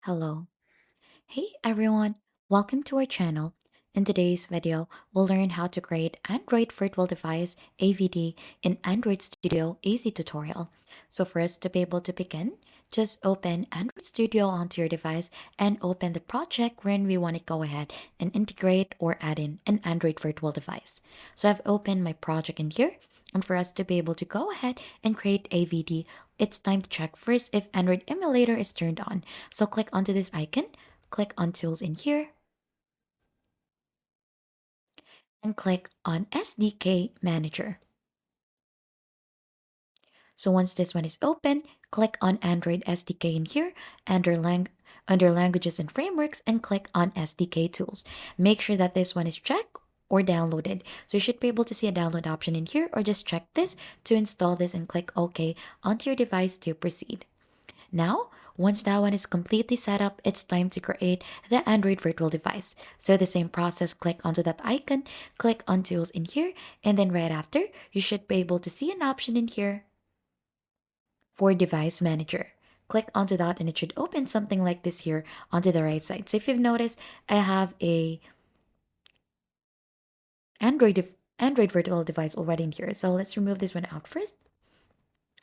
Hello. Hey everyone, welcome to our channel. In today's video, we'll learn how to create Android Virtual Device AVD in Android Studio easy tutorial. So for us to be able to begin, just open Android Studio onto your device and open the project wherein we want to go ahead and integrate or add in an Android Virtual Device. So I've opened my project in here. And for us to be able to go ahead and create AVD, it's time to check first if Android emulator is turned on. So click onto this icon, click on Tools in here, and click on SDK Manager. So once this one is open, click on Android SDK in here under Languages and Frameworks and click on SDK Tools. Make sure that this one is checked or downloaded. So you should be able to see a download option in here, or just check this to install this and click OK onto your device to proceed. Now, once that one is completely set up, it's time to create the Android virtual device. So the same process, click onto that icon, click on Tools in here, and then right after, you should be able to see an option in here for Device Manager. Click onto that and it should open something like this here onto the right side. So if you've noticed, I have a Android virtual device already in here. So let's remove this one out first,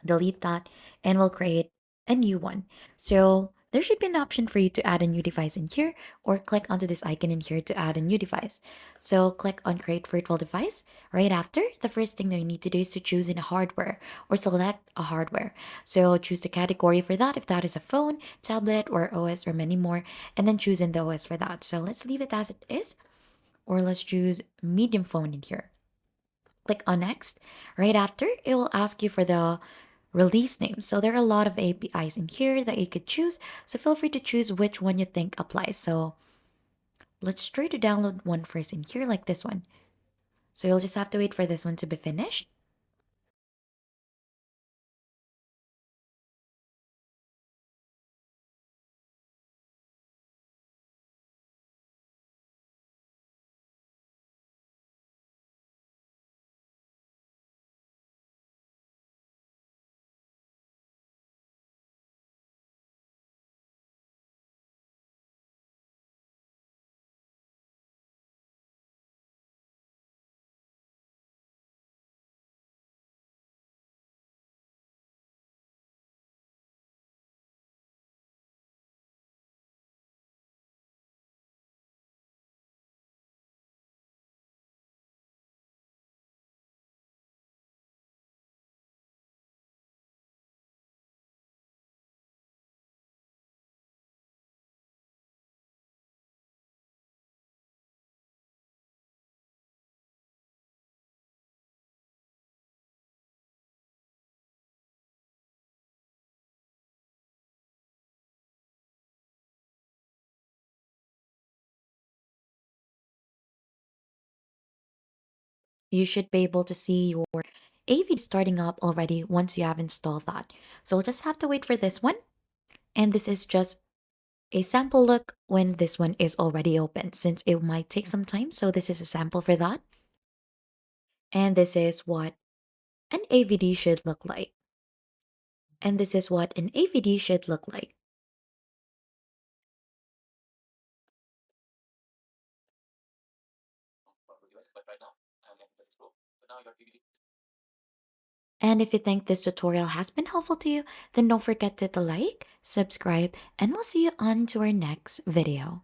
delete that, and we'll create a new one. So there should be an option for you to add a new device in here, or click onto this icon in here to add a new device. So click on create virtual device. Right after, the first thing that you need to do is to choose in a hardware or select a hardware. So choose the category for that, if that is a phone, tablet, or OS, or many more, and then choose in the OS for that. So let's leave it as it is, or let's choose medium phone in here. Click on next. Right after, it will ask you for the release name. So there are a lot of APIs in here that you could choose. So feel free to choose which one you think applies. So let's try to download one first in here, like this one. So you'll just have to wait for this one to be finished. You should be able to see your AV starting up already once you have installed that. So we'll just have to wait for this one. And this is just a sample look when this one is already open, since it might take some time. So this is a sample for that. And this is what an AVD should look like. And this is what an AVD should look like. And if you think this tutorial has been helpful to you, then don't forget to hit the like, subscribe, and we'll see you on to our next video.